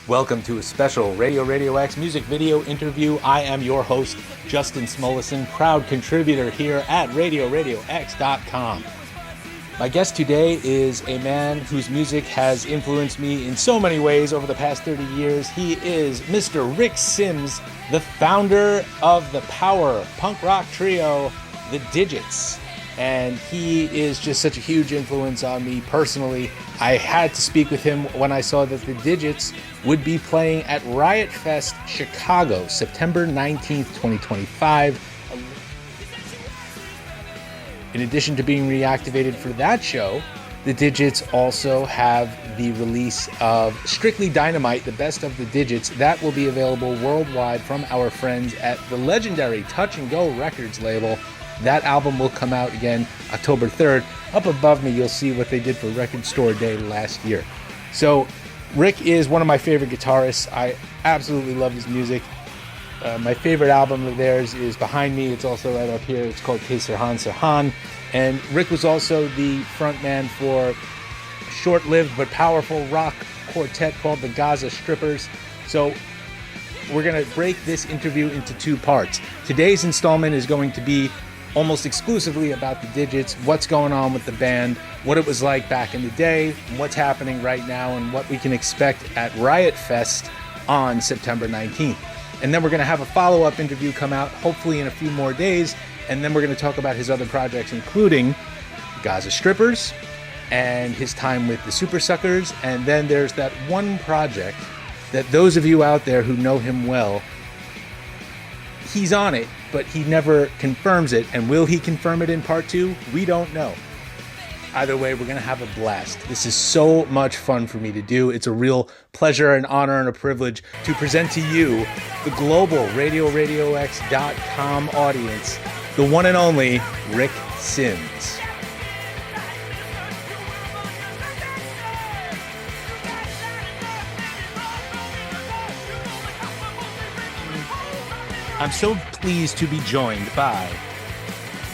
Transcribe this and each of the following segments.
Welcome to a special Radio Radio X music video interview. I am your host, Justin Smulison, proud contributor here at RadioRadioX.com. My guest today is a man whose music has influenced me in so many ways over the past 30 years. He is Mr. Rick Sims, the founder of the power punk rock trio, the Didjits. And he is just such a huge influence on me personally. I had to speak with him when I saw that the Didjits would be playing at Riot Fest Chicago, September 19th, 2025. In addition to being reactivated for that show, the Didjits also have the release of Strictly Dynamite, the best of the Didjits. That will be available worldwide from our friends at the legendary Touch and Go Records label. That album will come out again October 3rd. Up above me, you'll see what they did for Record Store Day last year. So Rick is one of my favorite guitarists. I absolutely love his music. My favorite album of theirs is behind me. It's also right up here. It's called Que Sirhan Sirhan. And Rick was also the frontman for a short-lived but powerful rock quartet called the Gaza Strippers. So we're going to break this interview into two parts. Today's installment is going to be almost exclusively about the Didjits, what's going on with the band, what it was like back in the day, what's happening right now, and what we can expect at Riot Fest on September 19th. And then we're going to have a follow-up interview come out, hopefully in a few more days, and then we're going to talk about his other projects, including Gaza Strippers and his time with the Super Suckers. And then there's that one project that those of you out there who know him well, he's on it, but he never confirms it. And will he confirm it in part two? We don't know. Either way, we're going to have a blast. This is so much fun for me to do. It's a real pleasure and honor and a privilege to present to you the global RadioRadioX.com audience, the one and only Rick Sims. I'm so pleased to be joined by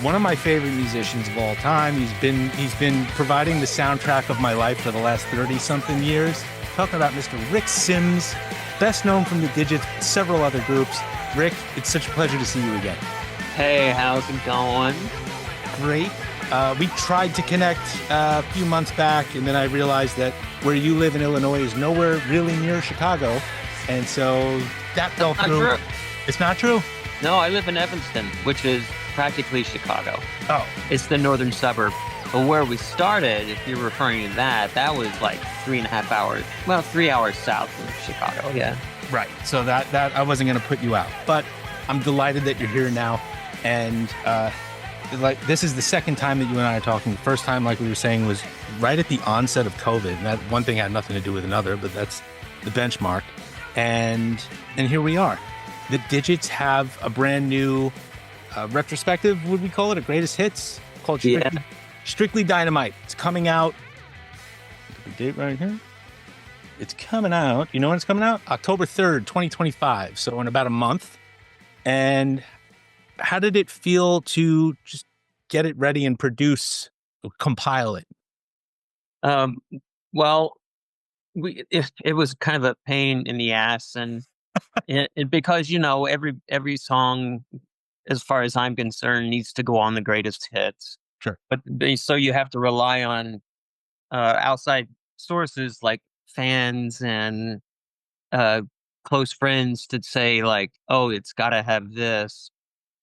one of my favorite musicians of all time. He's been providing the soundtrack of my life for the last 30-something years. Talking about Mr. Rick Sims, best known from the Didjits, several other groups. Rick, it's such a pleasure to see you again. Hey, how's it going? Great. We tried to connect a few months back, and then I realized that where you live in Illinois is nowhere really near Chicago, and so that fell through. True. It's not true? No, I live in Evanston, which is practically Chicago. Oh. It's the northern suburb. But where we started, if you're referring to that was like 3.5 hours. Well, 3 hours south of Chicago, yeah. Right. So that I wasn't going to put you out. But I'm delighted that you're here now. And this is the second time that you and I are talking. The first time, like we were saying, was right at the onset of COVID. And that one thing had nothing to do with another, but that's the benchmark. And here we are. The Didjits have a brand new retrospective, would we call it? A greatest hits called Strictly Dynamite. It's coming out. The date right here. It's coming out. You know when it's coming out? October 3rd, 2025. So in about a month. And how did it feel to just get it ready and compile it? Well, it was kind of a pain in the ass, and because every song, as far as I'm concerned, needs to go on the greatest hits. Sure. But so you have to rely on outside sources like fans and close friends to say like, oh, it's got to have this,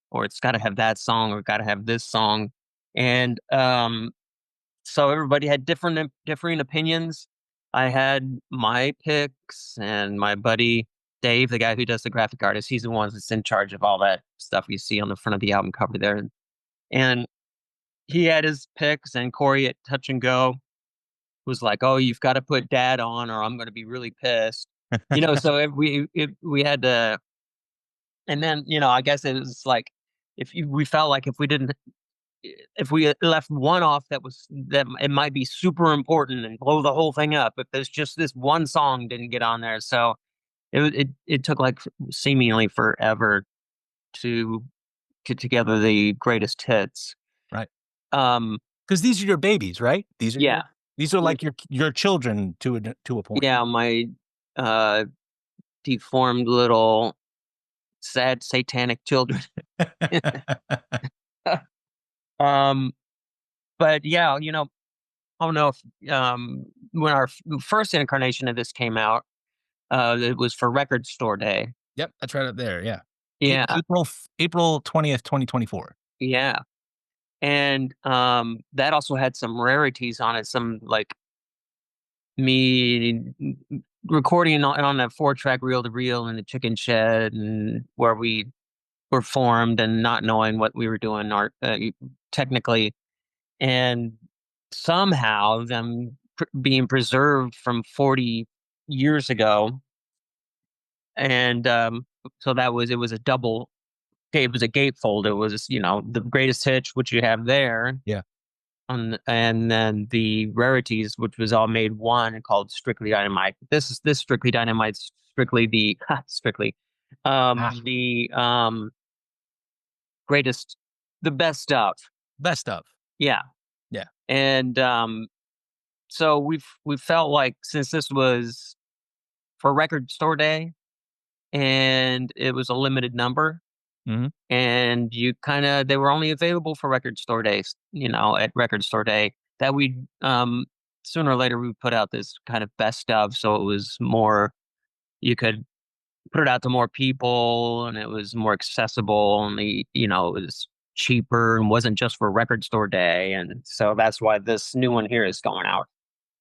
or it's got to have that song, or got to have this song. And so everybody had differing opinions. I had my picks, and my buddy Dave, the guy who does the graphic artist, he's the one that's in charge of all that stuff you see on the front of the album cover there. And he had his picks, and Corey at Touch and Go was like, "Oh, you've got to put Dad on, or I'm going to be really pissed." So we had to, and then I guess it was like we felt like if we left one off that it might be super important and blow the whole thing up. If there's just this one song didn't get on there, so it took like seemingly forever to get together the greatest hits. Right. Because these are your babies, right? These are like your children to a point. Yeah, my uh, deformed little sad satanic children. um, but yeah, I don't know if when our first incarnation of this came out, it was for Record Store Day. Yep, that's right up there, yeah. Yeah, April 20th, 2024. yeah. And that also had some rarities on it, some like me recording on a 4-track reel to reel in the chicken shed, and where we performed and not knowing what we were doing art technically, and somehow them being preserved from 40 years ago. And so it was a double. Okay, it was a gatefold. It was, the greatest hits, which you have there, Yeah. and then the rarities, which was all made one, called Strictly Dynamite. This Strictly Dynamite's strictly the strictly Ah, the greatest, the best of. best of. Yeah. Yeah. And so we felt like, since this was for Record Store Day and it was a limited number, Mhm. and they were only available for Record Store Days, at Record Store Day, that we sooner or later we would put out this kind of best of, so it was more, you could put it out to more people, and it was more accessible, and it was cheaper and wasn't just for Record Store Day. And so that's why this new one here is going out.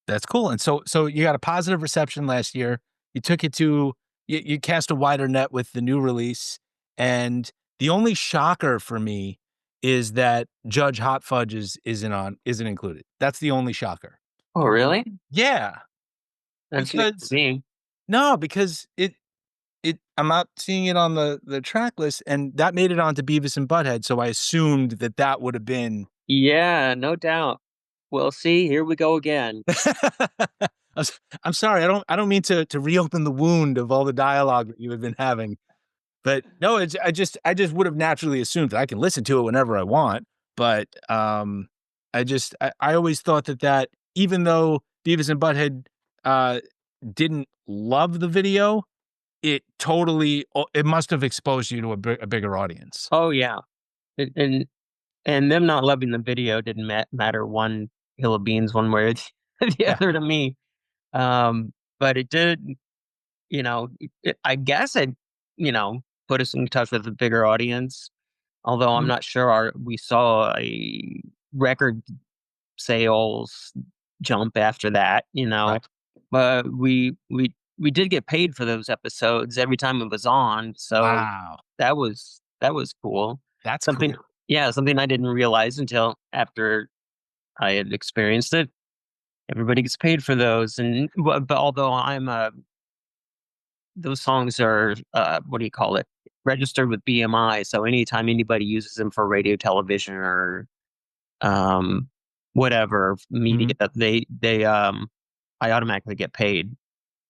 That's cool, and so you got a positive reception last year. You took it to you cast a wider net with the new release, and the only shocker for me is that Judge Hot Fudge isn't included. That's the only shocker. Oh, really? Yeah, That's new to because me. no, because I'm not seeing it on the track list, and that made it onto Beavis and Butthead, so I assumed that that would have been Yeah, no doubt. Well, see, here we go again. I'm sorry, I don't mean to reopen the wound of all the dialogue that you have been having, but no, I just would have naturally assumed that I can listen to it whenever I want, but, I always thought that even though Beavis and Butthead, uh, didn't love the video, it must have exposed you to a bigger audience. Oh, yeah. And them not loving the video didn't matter one hill of beans one way or the Yeah. other to me. But it did, I guess it, put us in touch with a bigger audience. Although I'm Mhm. not sure we saw a record sales jump after that, Right. but we did get paid for those episodes every time it was on, so Wow. that was cool. That's Something, cool. yeah, something I didn't realize until after I had experienced it. Everybody gets paid for those, and but although those songs are, what do you call it? Registered with BMI, so anytime anybody uses them for radio, television, or um, whatever media, Mhm. I automatically get paid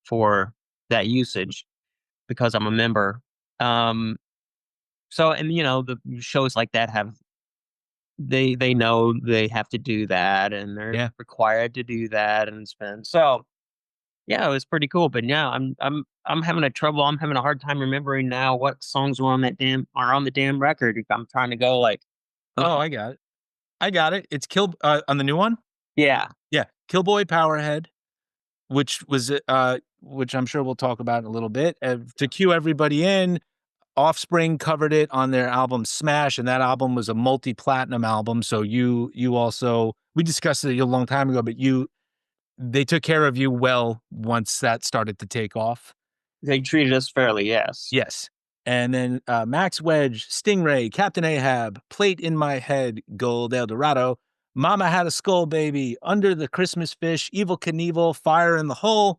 for that usage because I'm a member. Um, so, and the shows like that they know they have to do that, and they're Yeah. required to do that and spend. So yeah, it was pretty cool. But yeah, I'm having I'm having a hard time remembering now what songs are on the damn record. I'm trying to go like, Oh, okay, I got it. I got it. It's on the new one? yeah, Yeah, Killboy Powerhead, which I'm sure we'll talk about in a little bit. To cue everybody in, Offspring covered it on their album Smash, and that album was a multi-platinum album, so you also we discussed it a long time ago, but they took care of you well once that started to take off. they treated us fairly. Yes. Yes. And then, Max Wedge, Stingray, Captain Ahab, Plate in My Head, Gold Eldorado, Mama Had a Skull Baby, Under the Christmas Fish, Evil Knievel, Fire in the Hole,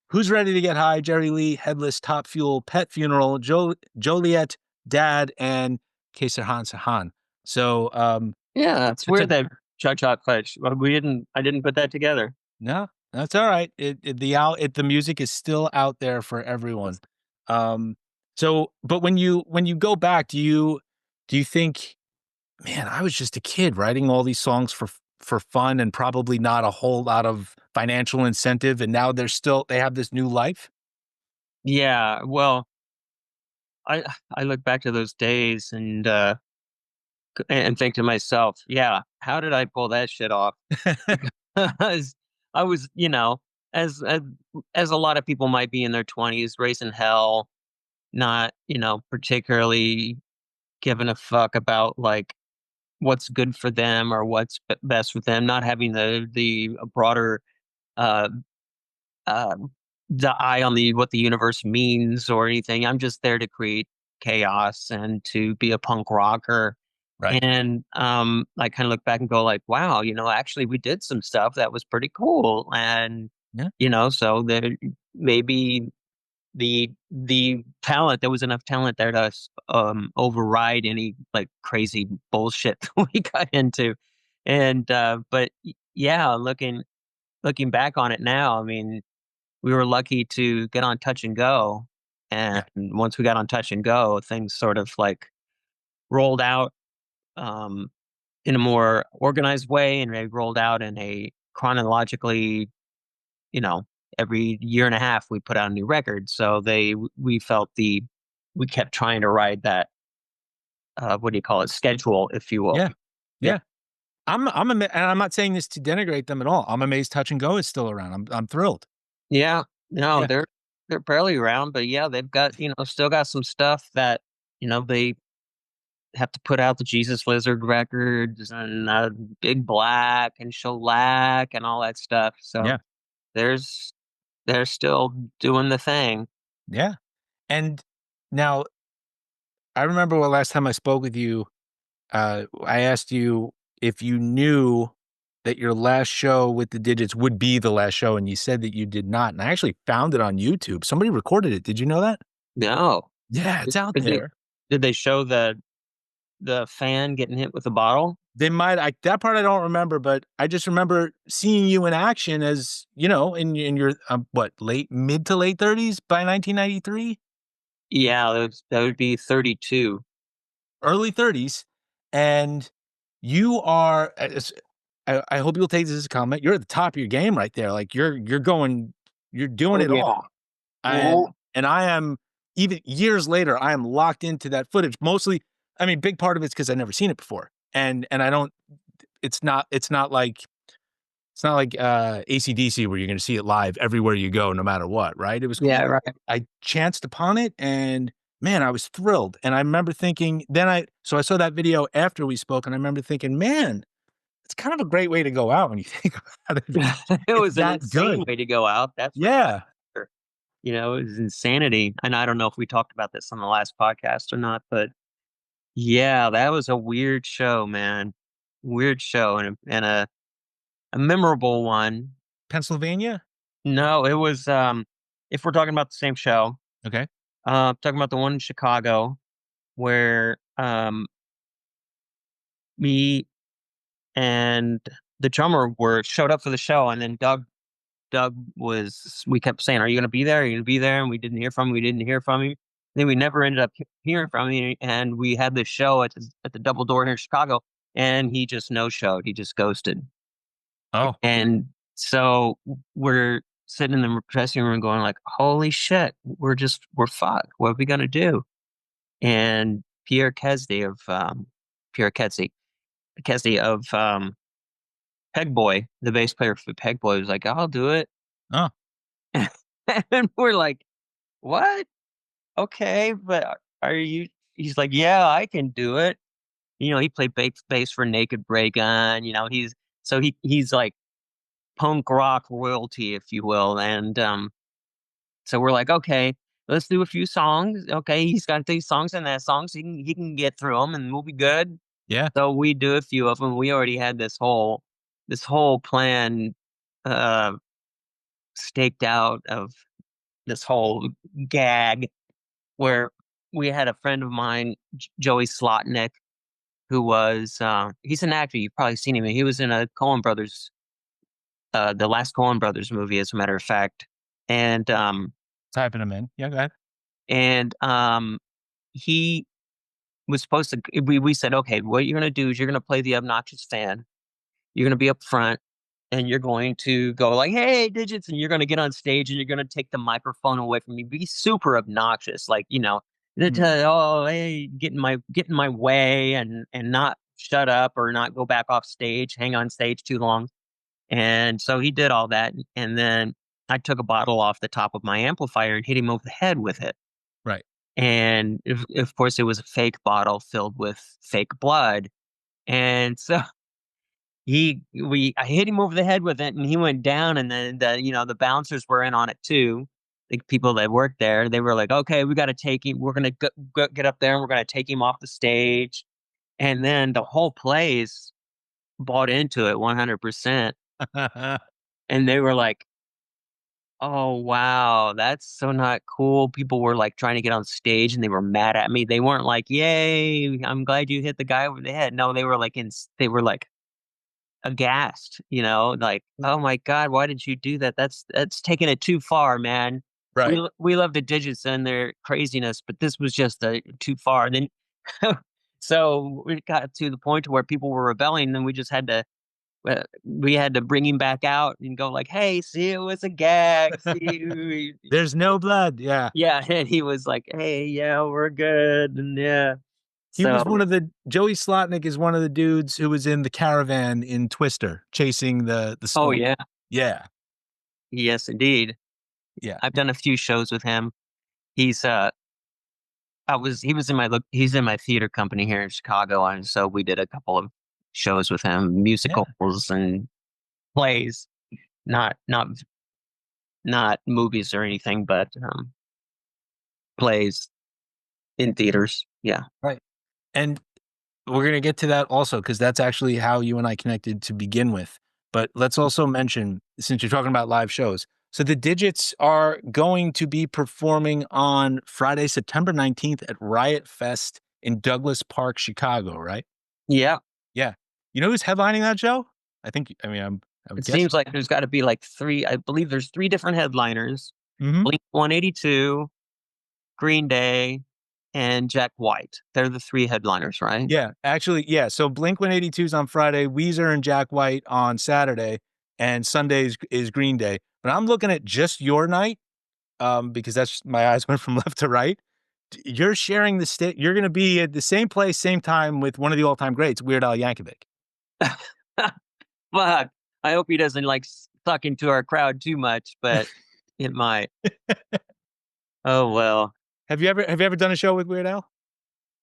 Who's Ready to Get High, Jerry Lee, Headless, Top Fuel, Pet Funeral, Joliet, Dad, and Kesar Han Sahan. So, Yeah, it's it's a weird that Chug Hot Fudge. Well, I didn't put that together. no, that's all right. The music is still out there for everyone. Um, but when you go back, do you think, man, I was just a kid writing all these songs for fun and probably not a whole lot of financial incentive, and now they have this new life? Yeah, well, I I look back to those days and think to myself, yeah, how did I pull that shit off? Because I was, as a lot of people might be in their 20s, raising hell, not, particularly giving a fuck about like what's good for them or what's best for them, not having the broader uh uh the eye on the what the universe means or anything. I'm just there to create chaos and to be a punk rocker. Right. And I kind of look back and go like, wow, actually we did some stuff that was pretty cool. And Yeah. so there maybe the talent there was enough talent there to override any like crazy bullshit that we got into. And but yeah, looking back on it now, I mean, we were lucky to get on Touch and Go. And Yeah. once we got on Touch and Go, things sort of like rolled out um, in a more organized way, and they rolled out in a chronologically, you know, every year and a half we put out a new record. So we felt we kept trying to ride that, what do you call it, schedule, if you will. Yeah. Yeah. Yeah. And I'm not saying this to denigrate them at all. I'm amazed Touch and Go is still around. I'm thrilled. Yeah. No, Yeah. they're barely around, but yeah, they've got, still got some stuff that, they have to put out the Jesus Lizard records and Big Black and Shellac and all that stuff. So Yeah. there's they're still doing the thing. Yeah. And now I remember what last time I spoke with you, I asked you if you knew that your last show with the Digits would be the last show, and you said that you did not. And I actually found it on YouTube. Somebody recorded it. Did you know that? No. Yeah, it's out Did they there. did they show the fan getting hit with the bottle? They might I that part I don't remember, but I just remember seeing you in action as, in your, what, late mid to late 30s by 1993? Yeah, that would be 32. Early 30s, and you are I hope you'll take this as a comment. You're at the top of your game right there. Like, you're doing Oh, it yeah. all. And Mhm. and I am even years later, I am locked into that footage. Mostly, I mean, big part of it's because 'cause I've never seen it before. And I don't it's not like AC/DC where you're gonna see it live everywhere you go no matter what, right? It was Yeah, cool. right. I chanced upon it, and man, I was thrilled, and I remember thinking I saw that video after we spoke, and I remember thinking, "Man, it's kind of a great way to go out when you think about it. It It's was an that insane good." way to go out, that's for Yeah. sure. It was insanity, and I don't know if we talked about this on the last podcast or not, but yeah, that was a weird show, man. Weird show and a memorable one. Pennsylvania? No, it was, if we're talking about the same show, Okay. talking about the one in Chicago where, me and the drummer were showed up for the show, and then Doug was we kept saying, "Are you gonna be there? Are you gonna be there?" And we didn't hear from him. We didn't hear from him. Then we never ended up hearing from him. And we had this show at the Double Door here in Chicago, and he just no showed. He just ghosted. Oh, And so we're sitting in the dressing room going like, "Holy shit, we're fucked. What are we gonna do?" And Pierre Kesey of Peg Boy, the bass player for Peg Boy, was like, "I'll do it." oh, And we're like, "What? Okay, but are you?" He's like, "Yeah, I can do it." He played bass for Naked Raygun. He's like punk rock royalty, if you will. And so we're like, okay, let's do a few songs. Okay, he's got these songs and that songs. He can get through them, and we'll be good. yeah, So we do a few of them. We already had this whole plan uh, staked out of this whole gag where we had a friend of mine, Joey Slotnick, who was he's an actor. You've probably seen him. He was in a Coen Brothers, the last Coen Brothers movie, as a matter of fact. And typing them in. Yeah, go ahead. and he was supposed to. We said, okay, what you're gonna do is you're gonna play the obnoxious fan. You're gonna be up front, and you're going to go like, "Hey, Digits," and you're going to get on stage and you're going to take the microphone away from me, be super obnoxious, like, Mm. oh, hey, get in my way, and not shut up or not go back off stage, hang on stage too long. And so he did all that, and then I took a bottle off the top of my amplifier and hit him over the head with it. Right. And of course, it was a fake bottle filled with fake blood. And so I hit him over the head with it, and he went down. And then the bouncers were in on it too. The people that worked there, they were like, "Okay, we got to take him. We're gonna get up there, and we're gonna take him off the stage." And then the whole place bought into it 100%, and they were like, "Oh, wow, that's so not cool." People were, like, trying to get on stage, and they were mad at me. They weren't like, "Yay, I'm glad you hit the guy over the head." No, they were, like, aghast, like, "Oh my god, why did you do that? That's taking it too far, man. Right. We love the Digits and their craziness, but this was just, too far." And then so it got to the point where people were rebelling, and we had to bring him back out and go like, "Hey, see, it was a gag. See, There's no blood. Yeah. yeah." And he was like, "Hey, yeah, we're good." And yeah. He was So, one of the Joey Slotnick is one of the dudes who was in the caravan in Twister chasing the oh storm. yeah. Yeah. Yes, indeed. Yeah. I've done a few shows with him. He's he was in my look he's in my theater company here in Chicago, and so we did a couple of shows with him, Yeah. musicals and plays, not movies or anything, but plays in theaters. Yeah. Right. And we're gonna get to that also because that's actually how you and I connected to begin with. But let's also mention, since you're talking about live shows, so the Digits are going to be performing on Friday, September 19th at Riot Fest in Douglas Park, Chicago, right? Yeah. Yeah. You know who's headlining that show? I would It guess. seems like there's gotta be like 3 I believe there's 3 different headliners: Mhm. Blink 182, Green Day, and Jack White. They're the 3 headliners, right? Yeah, actually, yeah, so Blink-182 is on Friday, Weezer and Jack White on Saturday, and Sunday is Green Day. But I'm looking at just your night, because that's my eyes went from left to right. You're sharing you're gonna be at the same place, same time with one of the all-time greats, Weird Al Yankovic. Fuck. I hope he doesn't, like, suck into our crowd too much, but it might. Oh, well. Have you ever done a show with Weird Al?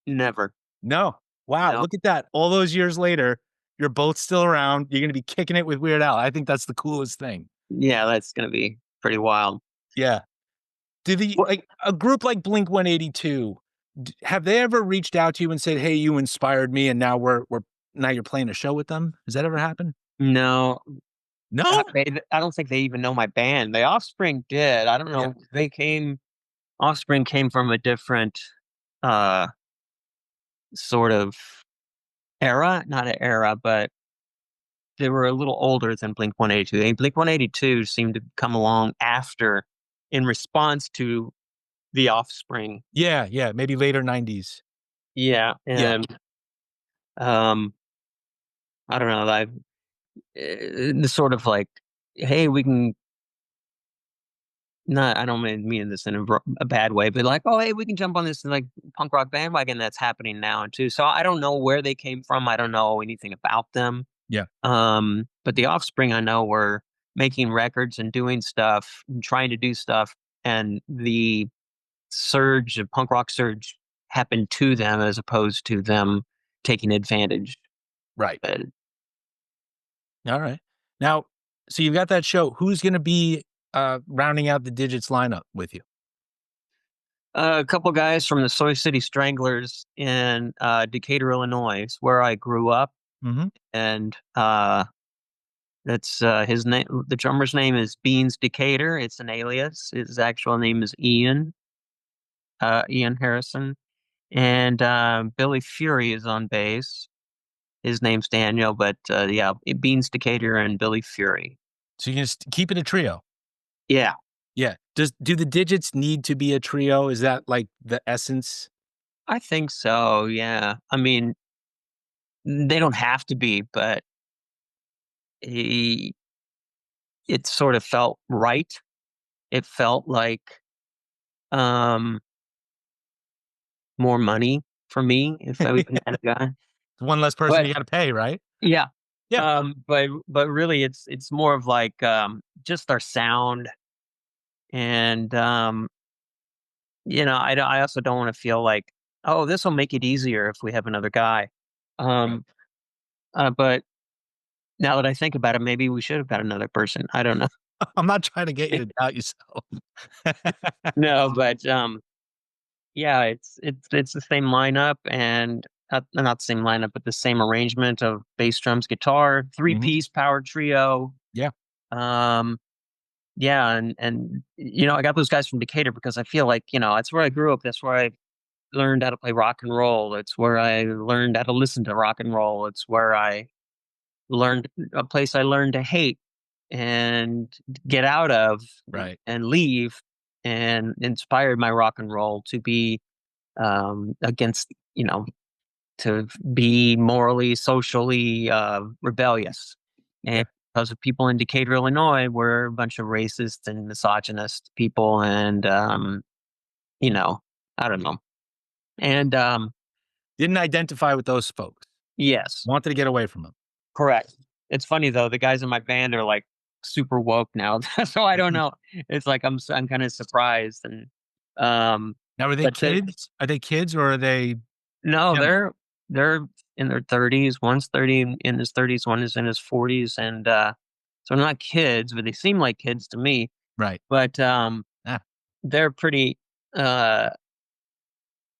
Never. No. Wow, No. look at that. All those years later, you're both still around, you're gonna be kicking it with Weird Al. I think that's the coolest thing. Yeah, that's gonna be pretty wild. Yeah. Do the What? like, a group like Blink-182, have they ever reached out to you and said, "Hey, you inspired me, and now you're playing a show with them?" Has that ever happened? No. No? I don't think they even know my band. The Offspring did. I don't Yeah. know. Offspring came from a different, uh, sort of era, not an era, but they were a little older than Blink-182. And Blink-182 seemed to come along after in response to The Offspring. Yeah, yeah, maybe later '90s. Yeah, Yeah, and, um, I don't know, the sort of like, "Hey, we can" not I don't mean this in a bad way, but like, "Oh, hey, we can jump on this, like, punk rock bandwagon that's happening now too." So I don't know where they came from. I don't know anything about them. yeah, But The Offspring, I know, were making records and doing stuff and trying to do stuff, and the punk rock surge happened to them as opposed to them taking advantage right. of it. Alright. Now, so you've got that show. Who's gonna be, rounding out the Digits lineup with you? A couple guys from the Soy City Stranglers in Decatur, Illinois, is where I grew up, Mhm. and that's his name. The drummer's name is Beans Decatur. It's an alias. His actual name is Ian Harrison, and Billy Fury is on bass. His name's Daniel, but yeah, Beans Decatur and Billy Fury. So you're gonna keep it a trio? Yeah, Yeah. Do the Digits need to be a trio? Is that, like, the essence? I think so. Yeah, I mean, they don't have to be, but it sort of felt right. It felt like um, more money for me if I was an ad guy. One less person But you got to pay, right? yeah, Yeah. but really, it's more of like just our sound, and I also don't want to feel like, oh, this will make it easier if we have another guy. Right. Um, but now that I think about it, maybe we should have got another person. I don't know. I'm not trying to get you to doubt yourself. No, but yeah, it's the same lineup, and not the same lineup, but the same arrangement of bass, drums, guitar, Mhm. three-piece power trio. Yeah. Um, yeah, and I got those guys from Decatur because I feel like that's where I grew up. That's where I learned how to play rock and roll. It's where I learned how to listen to rock and roll. It's where I learned a place I learned to hate and get out of Right. and leave, and inspired my rock and roll to be against, to be morally, socially rebellious. Yeah. And because of people in Decatur, Illinois, were a bunch of racist and misogynist people, and you know, I don't know. And Didn't identify with those folks. yes, Wanted to get away from them. correct. It's funny though; the guys in my band are like super woke now, so I don't know. It's like I'm kind of surprised, and Now, are they but they kids? Are they kids or are they no, young? they're in their 30s. One's 30 in his 30s, one is in his 40s, and so they're not kids, but they seem like kids to me. Right. But Ah, they're pretty. Uh,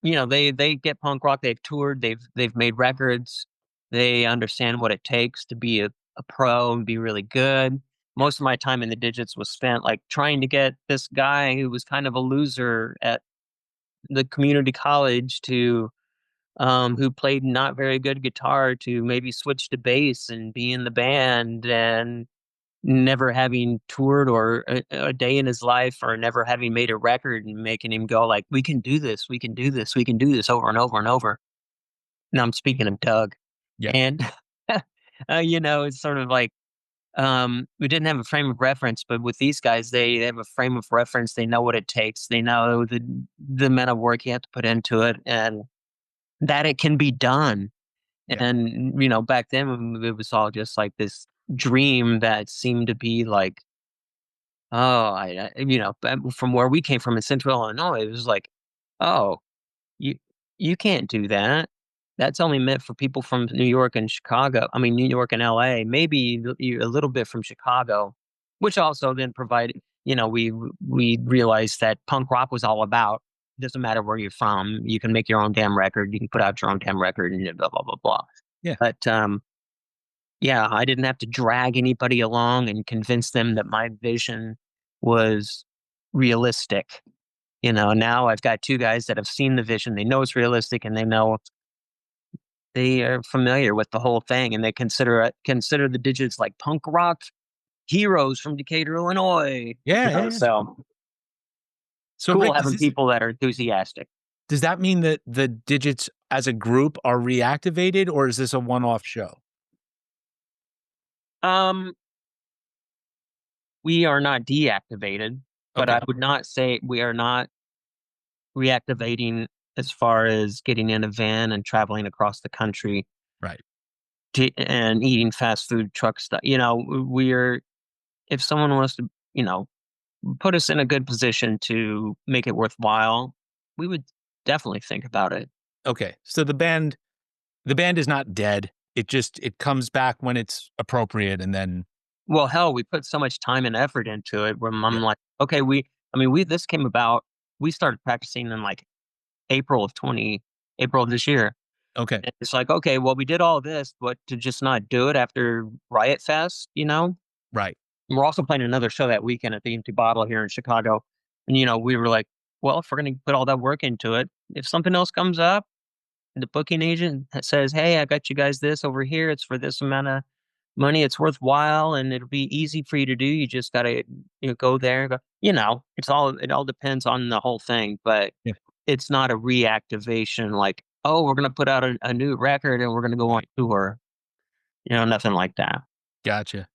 they get punk rock. They've toured. They've made records. They understand what it takes to be a pro and be really good. Most of my time in the digits was spent like trying to get this guy who was kind of a loser at the community college to who played not very good guitar to maybe switch to bass and be in the band, and never having toured or a day in his life, or never having made a record, and making him go like, we can do this, we can do this, we can do this over and over and over. Now I'm speaking of Doug. yeah. And it's sort of like we didn't have a frame of reference, but with these guys, they have a frame of reference. They know what it takes. They know the amount of work you have to put into it, and that it can be done. Yeah. And, back then it was all just like this dream that seemed to be like, oh, from where we came from in Central Illinois, it was like, oh, you you can't do that. That's only meant for people from New York and Chicago. I mean, New York and LA, maybe a little bit from Chicago, which also then provided, we realized that punk rock was all about. Doesn't matter where you're from, you can make your own damn record. You can put out your own damn record, and blah blah blah blah. Yeah. But yeah, I didn't have to drag anybody along and convince them that my vision was realistic. Now I've got two guys that have seen the vision. They know it's realistic, and they are familiar with the whole thing, and they consider the digits like punk rock heroes from Decatur, Illinois. Yeah. Yeah. Yeah. So it's So cool Rick, having people that are enthusiastic. does that mean that the digits as a group are reactivated, or is this a one-off show? Um, we are not deactivated, but Okay. I would not say we are not reactivating as far as getting in a van and traveling across the country Right. and eating fast food truck stuff. We're if someone wants to, put us in a good position to make it worthwhile, we would definitely think about it. Okay. So the band is not dead. It comes back when it's appropriate, and then Well, hell, we put so much time and effort into it where yeah. I'm like, okay, this came about, we started practicing in like April of this year. Okay. And it's like, okay, well, we did all this, but to just not do it after Riot Fest, Right. And we're also playing another show that weekend at the Empty Bottle here in Chicago. And, we were like, well, if we're going to put all that work into it, if something else comes up, the booking agent says, hey, I got you guys this over here. It's for this amount of money. It's worthwhile, and it'll be easy for you to do. You just got to go there. It all depends on the whole thing, but Yeah. it's not a reactivation like, oh, we're going to put out a new record and we're going to go on Right. tour. Nothing like that. Gotcha.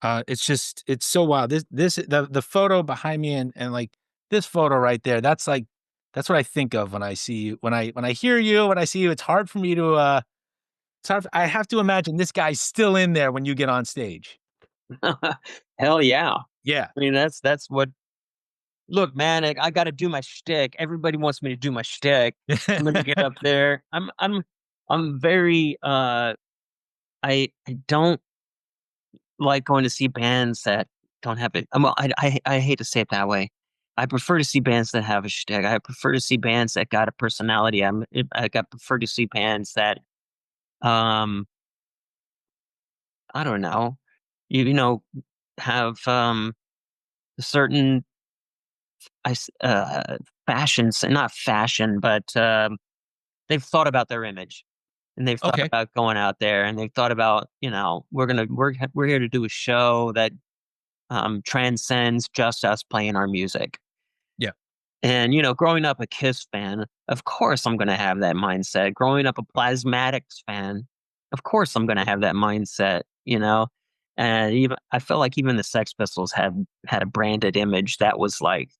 It's so wild. The photo behind me and like this photo right there, that's what I think of when I see you. When I hear you, when I see you, it's hard for me to I have to imagine this guy's still in there when you get on stage. Hell yeah. Yeah. I mean, that's what. Look, man, I got to do my shtick. Everybody wants me to do my shtick. I'm gonna get up there. I'm very. I don't like going to see bands that don't have it. I hate to say it that way. I prefer to see bands that have a shtick. I prefer to see bands that got a personality. I prefer to see bands that um I don't know, you know, have a certain I s- fashions, not fashion, but they've thought about their image and they've thought Okay. about going out there and they've thought about, we're here to do a show that transcends just us playing our music. Yeah. And, growing up a Kiss fan, of course I'm going to have that mindset. Growing up a Plasmatics fan, of course I'm going to have that mindset. And even I felt like even the Sex Pistols had a branded image that was like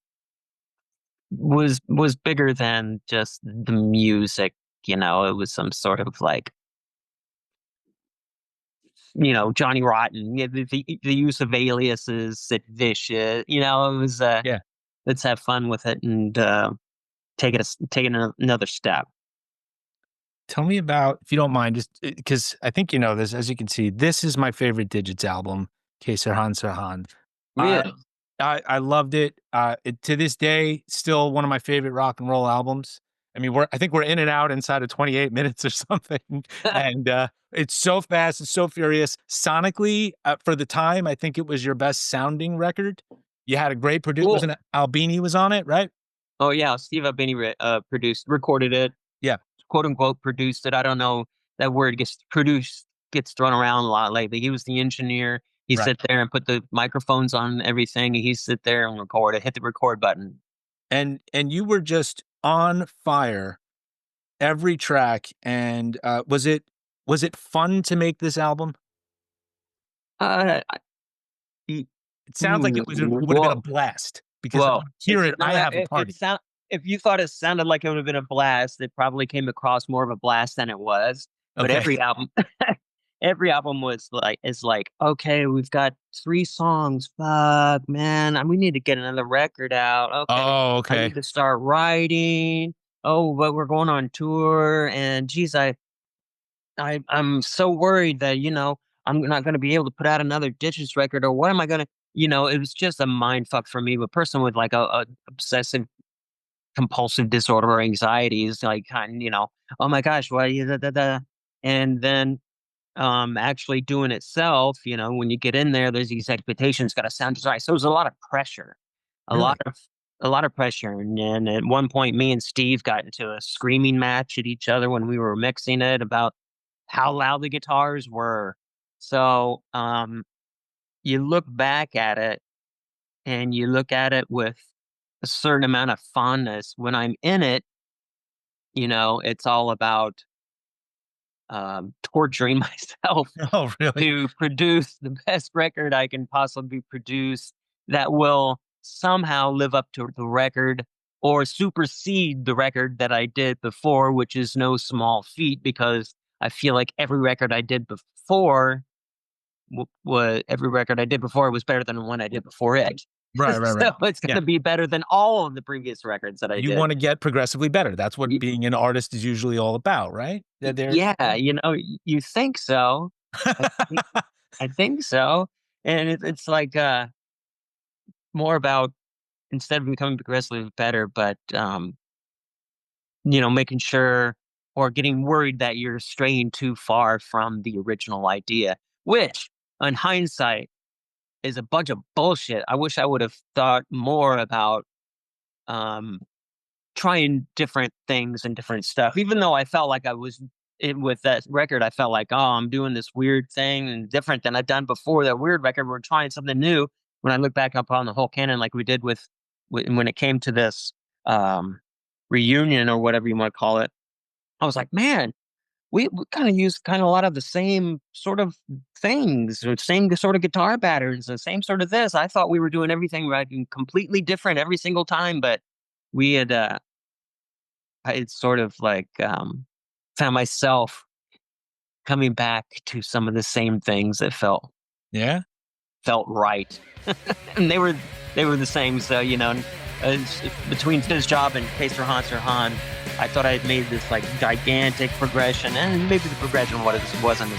was bigger than just the music. It was some sort of like Johnny Rotten, the use of aliases, Sid Vicious. It was Yeah. let's have fun with it and another step. Tell me about, if you don't mind, just because I think you know this. As you can see, this is my favorite Digits album, K Sirhan Sirhan. I Really? I loved it. To this day, still one of my favorite rock and roll albums. I mean, I think we're in and out inside of 28 minutes or something, and it's so fast, it's so furious. Sonically, for the time, I think it was your best sounding record. You had a great producer. Cool. Wasn't it Albini was on it, right? Oh yeah, Steve Albini recorded it, Yeah, quote unquote produced it. I don't know, that word gets thrown around a lot lately. He was the engineer. He right. sit there and put the microphones on everything. He sit there and record it, hit the record button. And you were just on fire every track. And was it fun to make this album? Uh, I- It sounds like it would have been a well, blast because when Well, I hear it's it, I not have a if party. if you thought it sounded like it would have been a blast, it probably came across more of a blast than it was. But Okay. every album is like, okay, we've got 3 songs. Fuck, man, we need to get another record out. Okay, Oh, I okay. need to start writing. Oh, but we're going on tour, and geez, I'm so worried that, I'm not gonna be able to put out another Ditches record, or what am I gonna it was just a mind fuck for me. A person with like a obsessive compulsive disorder or anxiety is like oh my gosh, why you da, da, da. And then actually doing itself, when you get in there, there's these expectations, gotta sound just right. So there's a lot of pressure. A lot Really? of a lot of pressure. And then at one point me and Steve got into a screaming match at each other when we were mixing it about how loud the guitars were. So, you look back at it and you look at it with a certain amount of fondness. When I'm in it, it's all about torturing myself Oh, really? to produce the best record I can possibly produce that will somehow live up to the record or supersede the record that I did before, which is no small feat because I feel like every record I did before was better than the one I did before it. Right, right, right. So it's going Yeah. to be better than all of the previous records that I You did. want to get progressively better. That's what Y- being an artist is usually all about, right? That they're Yeah, you think so. I think, I think so. And it's like more about instead of becoming progressively better, but making sure or getting worried that you're straying too far from the original idea, which on hindsight is a bunch of bullshit. I wish I would have thought more about um, trying different things and different stuff. Even though I felt like with that record, I felt like, oh, I'm doing this weird thing and different than I've done before. That weird record, we're trying something new. When I look back upon the whole canon, like we did when it came to this um, reunion or whatever you want to call it, I was like, man, we kind of use kind of a lot of the same sort of things, or same sort of guitar patterns, the same sort of this. I thought we were doing everything right and completely different every single time, but we had I had sort of like found myself coming back to some of the same things that Yeah. felt right, and they were the same. So between his job and Pacer Hanser Han, I thought I had made this like gigantic progression, and maybe the progression wasn't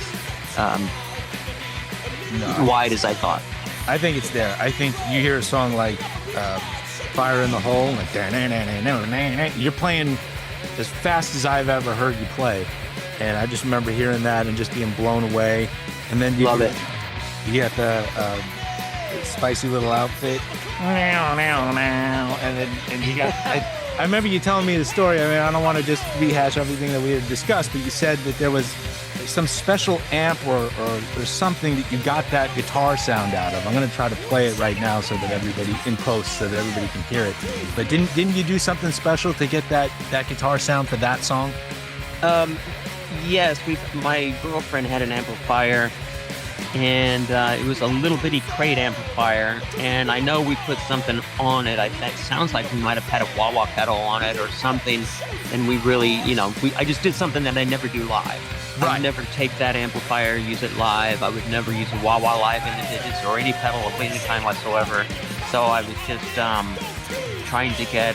as wide as I thought. I think it's there. I think you hear a song like Fire in the Hole, like you're playing as fast as I've ever heard you play. And I just remember hearing that and just being blown away. And then Love it. You got the spicy little outfit. And you got, I remember you telling me the story. I mean, I don't want to just rehash everything that we had discussed, but you said that there was some special amp or something that you got that guitar sound out of. I'm going to try to play it right now so that everybody in post, so that everybody can hear it. But didn't you do something special to get that guitar sound for that song? Yes, my girlfriend had an amplifier, and it was a little bitty crate amplifier, and I know we put something on it. That sounds like we might have had a wah-wah pedal on it or something, and we really, I just did something that I never do live. Right. I would never take that amplifier, use it live. I would never use a wah-wah live in the Didjits or any pedal of any kind whatsoever. So I was just trying to get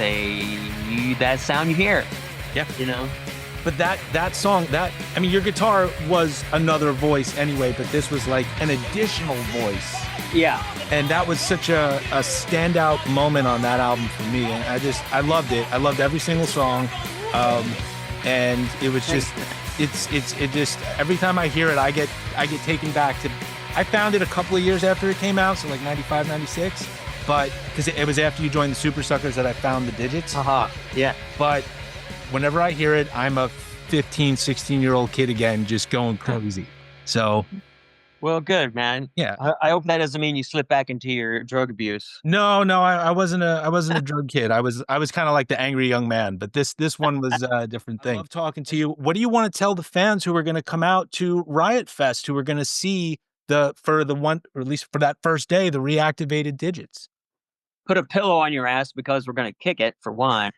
that sound you hear. Yeah. But that song, your guitar was another voice anyway, but this was like an additional voice. Yeah. And that was such a standout moment on that album for me. And I loved it. I loved every single song. And it was just, it just, every time I hear it, I get taken back to, I found it a couple of years after it came out, so like 95, 96. But, because it was after you joined the Super Suckers that I found the Didjits. Yeah. But whenever I hear it, I'm a 15, 16-year-old kid again, just going crazy. So, well, good, man. Yeah. I hope that doesn't mean you slip back into your drug abuse. No, I wasn't a drug kid. I was kind of like the angry young man, but this one was a different thing. I love talking to you. What do you want to tell the fans who are going to come out to Riot Fest, who are going to see for at least for that first day, the reactivated Didjits? Put a pillow on your ass, because we're going to kick it, for one.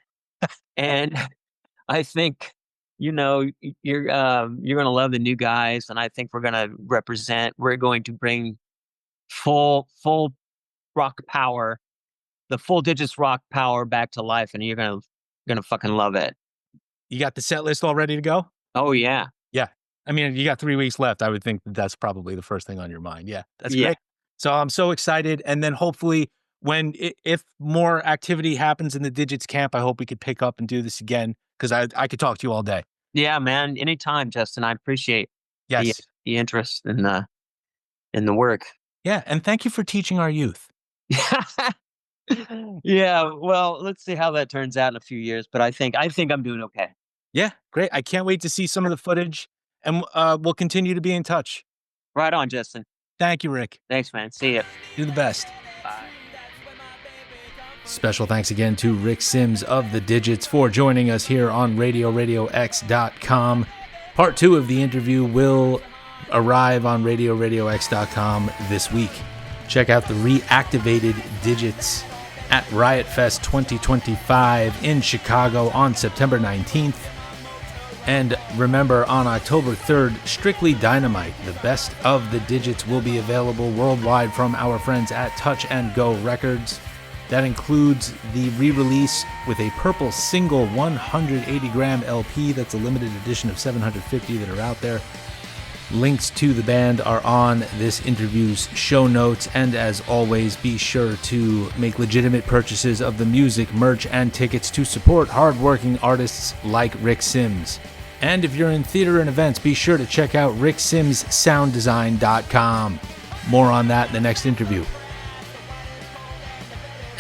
And I think, you're going to love the new guys, and I think we're going to bring full rock power, the full Didjits rock power back to life, and you're going to fucking love it. You got the set list all ready to go? Oh yeah. Yeah. I mean, you got 3 weeks left. I would think that's probably the first thing on your mind. Yeah. That's great. So I'm so excited. And then hopefully if more activity happens in the Didjits camp, I hope we could pick up and do this again, because I could talk to you all day. Yeah, man. Anytime, Justin. I appreciate the interest in the work. Yeah, and thank you for teaching our youth. Yeah, well, let's see how that turns out in a few years, but I think I'm doing okay. Yeah, great. I can't wait to see some of the footage, and we'll continue to be in touch. Right on, Justin. Thank you, Rick. Thanks, man. See ya. You're the best. Bye. Special thanks again to Rick Sims of the Didjits for joining us here on RadioRadioX.com. Part 2 of the interview will arrive on RadioRadioX.com this week. Check out the reactivated Didjits at Riot Fest 2025 in Chicago on September 19th. And remember, on October 3rd, Strictly Dynamite, the best of the Didjits, will be available worldwide from our friends at Touch and Go Records. That includes the re-release with a purple single 180-gram LP. That's a limited edition of 750 that are out there. Links to the band are on this interview's show notes. And as always, be sure to make legitimate purchases of the music, merch, and tickets to support hardworking artists like Rick Sims. And if you're in theater and events, be sure to check out ricksimssounddesign.com. More on that in the next interview.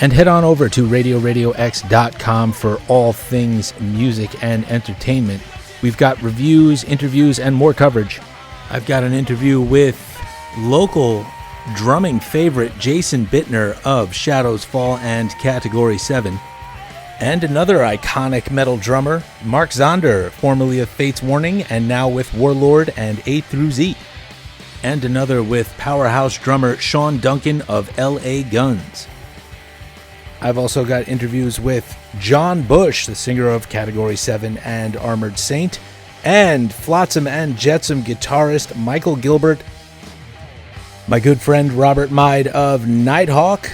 And head on over to RadioRadioX.com for all things music and entertainment. We've got reviews, interviews, and more coverage. I've got an interview with local drumming favorite Jason Bittner of Shadows Fall and Category 7. And another iconic metal drummer, Mark Zonder, formerly of Fate's Warning and now with Warlord and A through Z. And another with powerhouse drummer Sean Duncan of LA Guns. I've also got interviews with John Bush, the singer of Category 7 and Armored Saint, and Flotsam and Jetsam guitarist Michael Gilbert, my good friend Robert Mead of Nighthawk,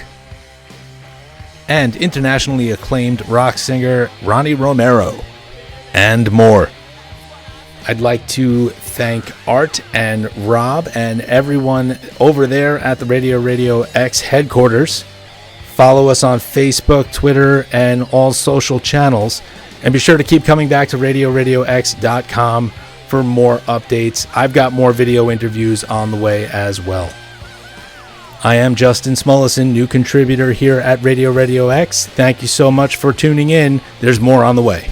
and internationally acclaimed rock singer Ronnie Romero, and more. I'd like to thank Art and Rob and everyone over there at the RadioRadioX headquarters. Follow us on Facebook, Twitter, and all social channels. And be sure to keep coming back to RadioRadioX.com for more updates. I've got more video interviews on the way as well. I am Justin Smulison, new contributor here at Radio Radio X. Thank you so much for tuning in. There's more on the way.